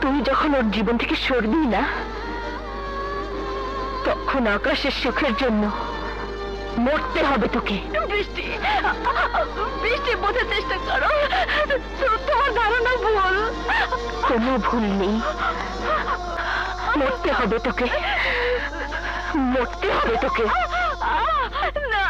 A: তুই যখন ওর জীবন থেকে সরবি না, তখন আকাশের সুখের জন্য মরতে হবে তোকে। বৃষ্টি, বৃষ্টি বোঝার চেষ্টা করো, তোমার ধারণা ভুল। কোনো ভুল নেই, মরতে হবে তোকে, মরতে হবে তোকে। না,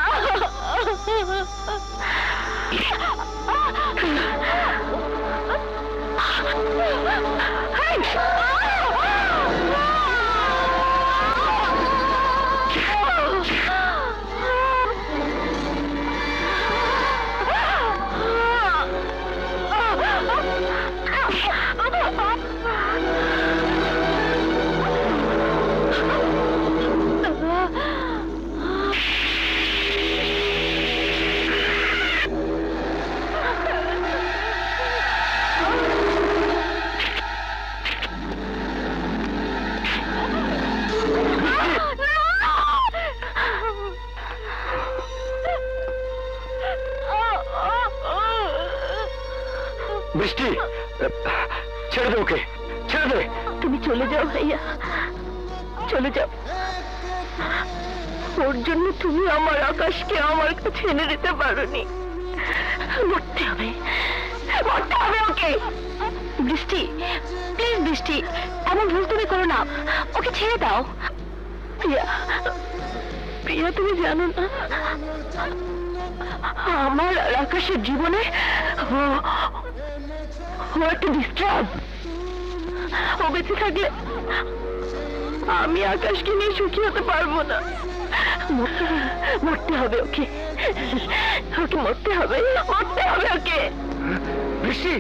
C: বৃষ্টি, ছেড়ে দে ওকে, ছেড়ে দে।
A: তুমি চলে যাও ভাইয়া, চলে যাও। ওর জন্য তুমি আমার আকাশকে আমার কাছে এনে দিতে পারোনি। মরতে হবে, মরতে হবে ওকে। বৃষ্টি, প্লিজ বৃষ্টি, এমন ভুল তুমি করো না, ওকে ছেড়ে দাও। প্রিয়া, প্রিয়া তুমি জানো না, আমার আর আকাশের জীবনে ও একটা ডিস্টার্ব। ও বেঁচে থাকলে আমি আকাশকে নিয়ে সুখী হতে পারবো না। মরতে হবে ওকে, ওকে মরতে হবে, মরতে হবে ওকে।
C: বৃষ্টি,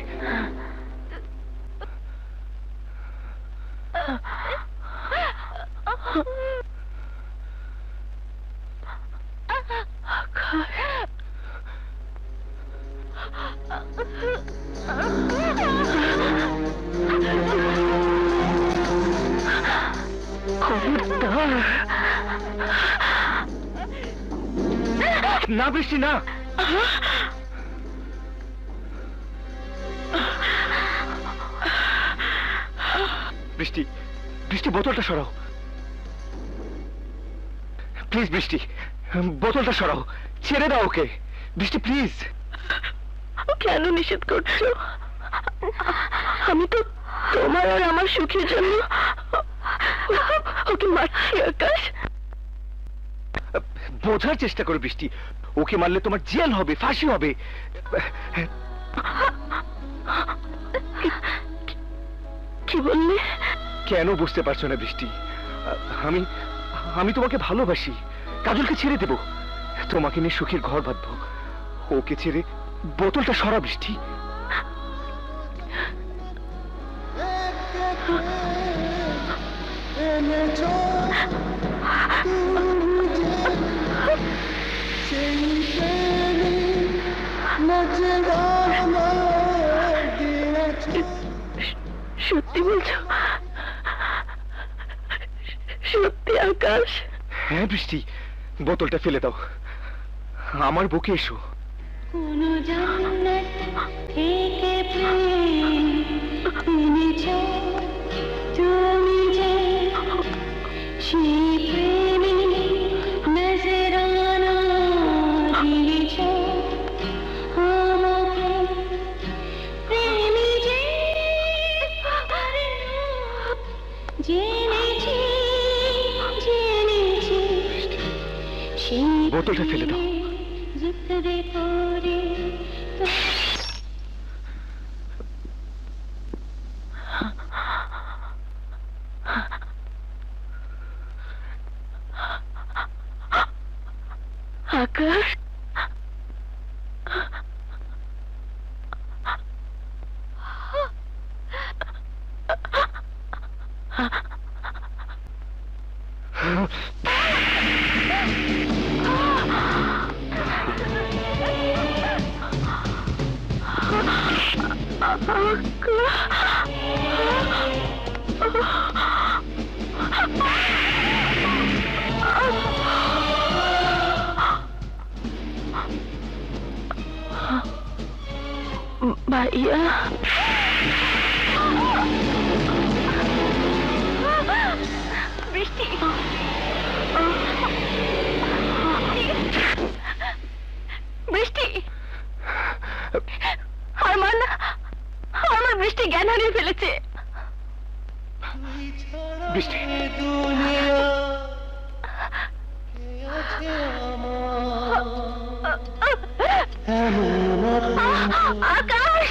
A: খবরদার।
C: না বৃষ্টি না। বৃষ্টি, বৃষ্টি বোতলটা সরাও প্লিজ। বৃষ্টি, বোতলটা সরাও, ছেড়ে দাও ওকে। বৃষ্টি প্লিজ।
A: কেন নিষেধ করছো? আমি তো তোমার আর আমার সুখের জন্য ওকে মারছি। আকাশ,
C: বোঝার চেষ্টা করো বৃষ্টি, ওকে মারলে তোমার জেল হবে, ফাঁসি হবে।
A: কি বললে?
C: কেন বুঝতে পারছো না বৃষ্টি? আমি আমি তোমাকে ভালোবাসি। কাজলকে ছেড়ে দেব, তোমাকে নিয়ে সুখের ঘর বাঁধবো। ওকে ছেড়ে বোতলটা সরা বৃষ্টি।
A: সত্যি বলছো? সত্যি আকাশ?
C: হ্যাঁ বৃষ্টি, বোতলটা ফেলে দাও, আমার বুকে এসো।
D: কোন জান্নাত থেকে প্রেম এনেছো তুমি যে, সেই প্রেমে নজরানা দিয়েছো আমাকে। প্রেমী যে জেনেছি, জেনেছি সেই
C: বোতলটা ফেলে দাও।
D: জিক্রে করে
A: আকাশ, ভাইয়া, বৃষ্টি, বৃষ্টি, আমার বৃষ্টি জ্ঞান হারিয়ে ফেলেছে।
C: বৃষ্টি,
A: আকাশ,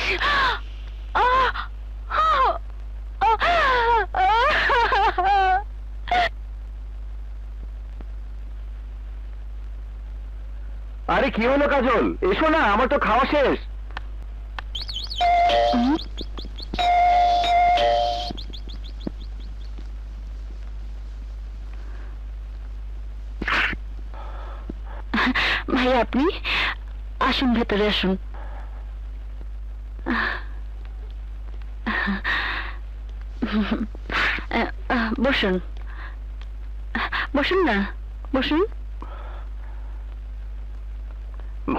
C: আরে কি হলো কাজল? এসো না, আমার তো খাওয়া শেষ।
A: ভাই আপনি আসুন, ভেতরে আসুন। বসুন, বসুন না, বসুন।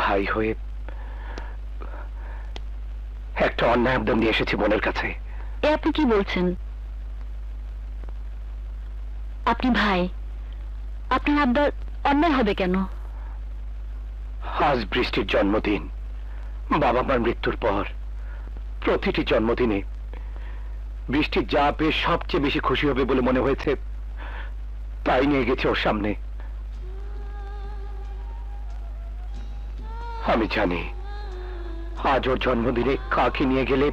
B: ভাই হয়ে একটা অন্যায় আবদার নিয়ে এসেছি মনের কাছে।
A: এ আপনি কি বলছেন? আপনি ভাই, আপনার আবদার অন্যায় হবে কেন?
B: আজ বৃষ্টির জন্মদিন। বাবা মার মৃত্যুর পর প্রতিটি জন্মদিনে বৃষ্টি যা পেয়ে সবচেয়ে বেশি খুশি হবে বলে মনে হয়েছে তাই নিয়ে গেছে ওর সামনে। আমি জানি আজ ওর জন্মদিনে কাকে নিয়ে গেলে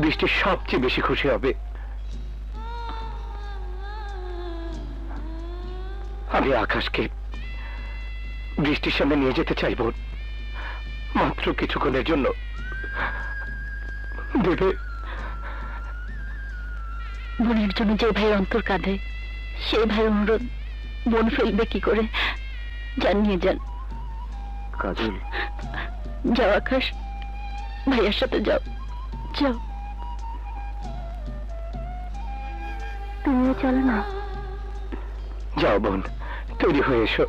B: বৃষ্টি সবচেয়ে বেশি খুশি হবে। আমি আকাশকে বৃষ্টির সামনে নিয়ে যেতে চাইব, মাত্র কিছুক্ষণের জন্য। দেবে?
A: বোনের জন্য যে ভাই অন্তর কাঁদে, সেই ভাই অনুরোধ বোন ফেলবে কি করে? যান, নিয়ে যান।
C: কাজল,
A: যাও আকাশ, ভাইয়ার সাথে যাও, যাও। তুমিও চলো না।
B: যাও বোন, তৈরি হয়ে এসো।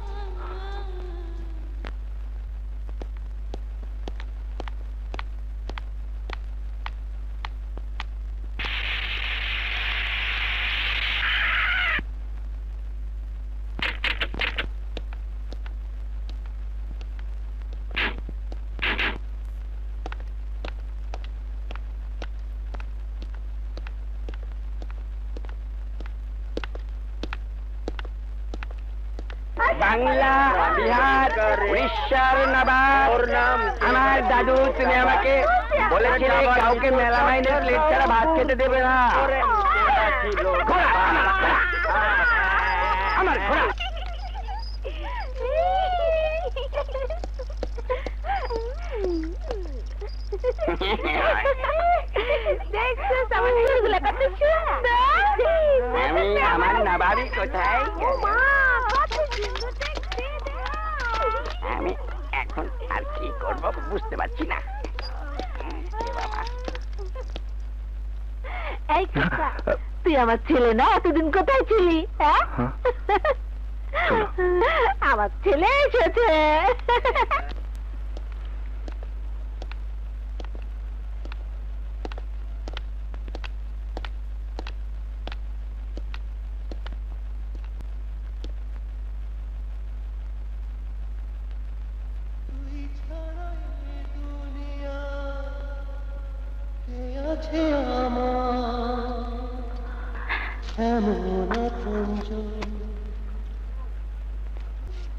F: বাংলা, বিহার, উড়িষ্যার নবাব আমার দাদু, তুমি আমাকে বলেছিলে কাউকে মেলামাইনের প্লেট ছাড়া ভাত খেতে দেবে না। ঘোড়া, আমার ঘোড়া। আমি আমার নবাবি কোথায়? আমি এখন আর কি করব বুঝতে পারছি না।
A: এই কথা, তুই আমার ছেলে না? এতদিন কোথায় ছিলি? হ্যাঁ, আমার ছেলে এসেছে।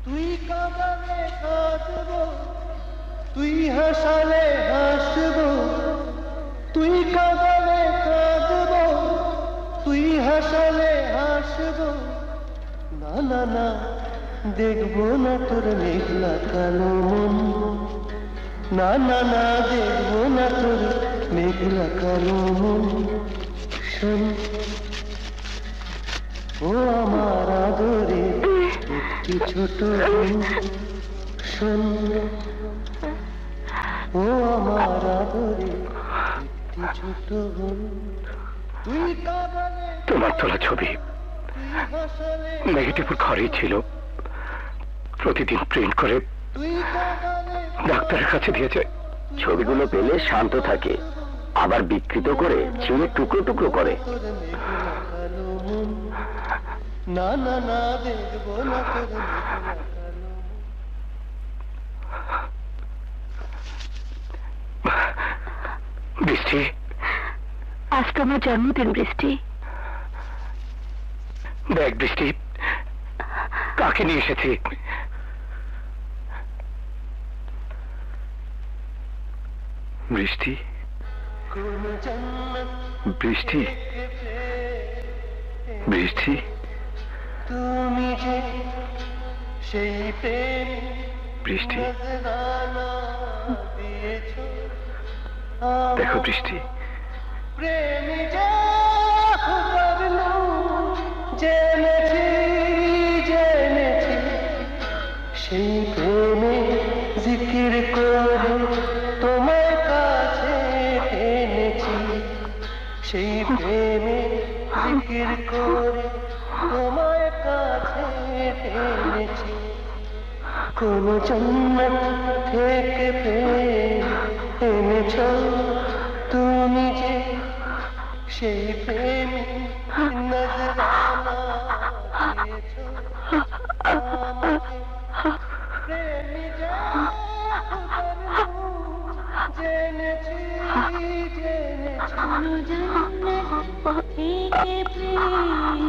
E: তুই কাঁদালে কাঁদব, তুই হাসালে হাসব, তুই কাঁদালে কাঁদব, তুই হাসালে হাসব। না না না, দেখবো না তোর মেঘলা কালো মন। না না না, দেখবো না তোর মেঘলা কালো মন। শোন ও আমার আদরে একটি ছোট বোন, শোন ও আমার আদরে একটি ছোট বোন। তুই কাঁদালে
B: তোমার তোলা ছবি নেগেটিভ ঘরেই ছিল, প্রতিদিন প্রিন্ট করে ডাক্তারের কাছে দিয়েছে।
C: ছবিগুলো পেলে শান্ত থাকে, আবার বিকৃত করে ছিঁড়ে টুকরো টুকরো করে।
E: না না না, দেখবো না তোর মেঘলা কালো।
B: বৃষ্টি,
A: আজকে আমার জন্মদিন বৃষ্টি।
B: দেখ বৃষ্টি, কাকে নিয়ে এসেছি। বৃষ্টি, বৃষ্টি, বৃষ্টি,
E: তুমি যে সেই প্রেম
B: বৃষ্টি,
E: নজরানা দিয়েছ।
B: দেখো বৃষ্টি,
E: প্রেমী যে করলো, জেনেছি জেনেছি, সেই প্রেমে জিকির করে তোমার কাছে এনেছি। সেই প্রেমে জিকির করে তোমার কাছে এনেছি। কোন জন্ম থেকে প্রেম এনেছ তুমি যে, সেই প্রেমে নজরানা দিয়েছ।
D: শোনো জান্নাত থেকে প্রেম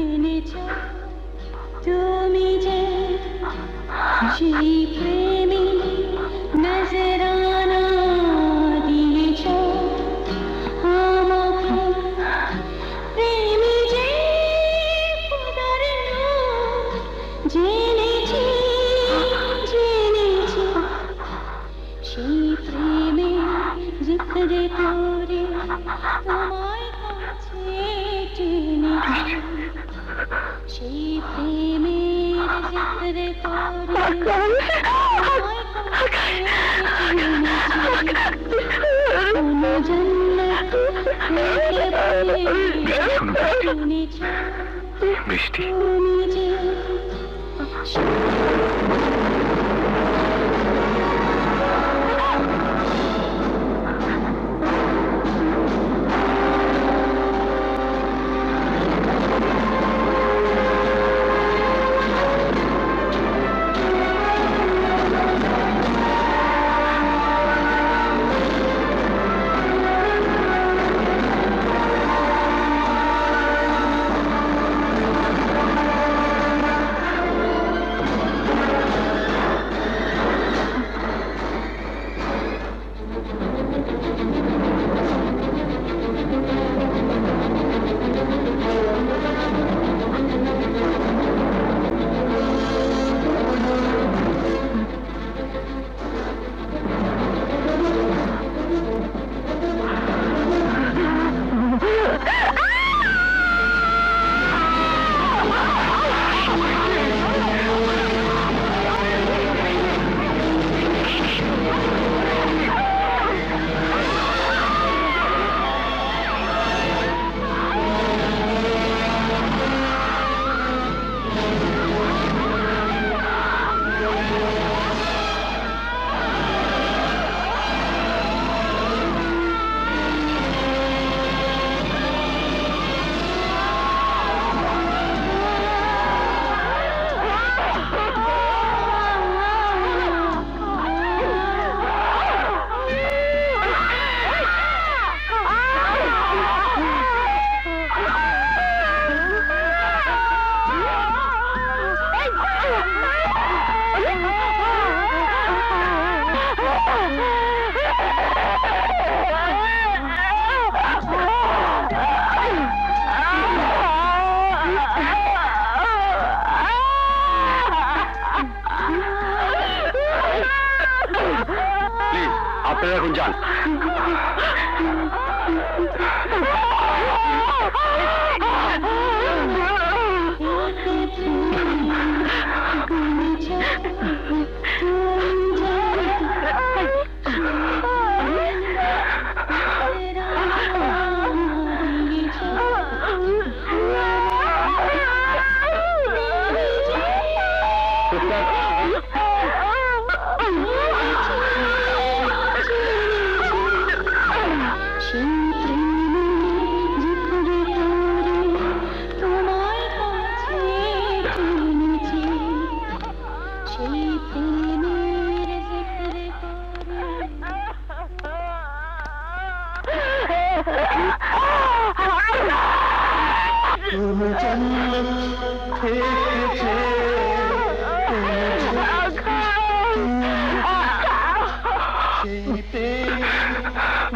D: এনেছ তুমি যে সেই প্রেমী নজরানা দিয়েছ আমাকে প্রেমী যে খোদার নাম জেনেছি জেনেছি সেই প্রেমে জিক্র করে তোমায় কাছে টেনেছি সেই প্রেমের জিক্র করে তোমায় কাছে টেনেছি কোনো জান্নাত থেকে প্রেম এনেছ
C: বৃষ্টি
D: তুমি যে
B: আপনারা এখন যান।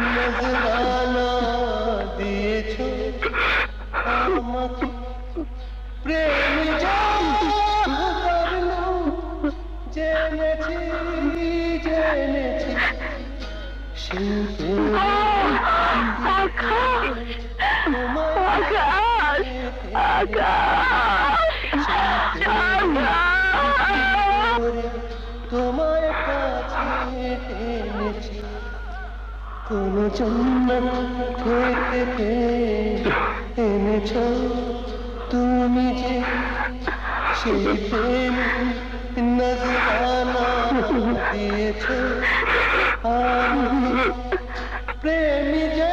E: নজরানা দিয়েছ আমাকে প্রেম করলো জেনেছি জেনেছি সেই তোমার কাছে এনেছি কোন জান্নাত থেকে এনেছ তুমি যে সেই প্রেম নজরানা দিয়েছ আমি প্রেমী যে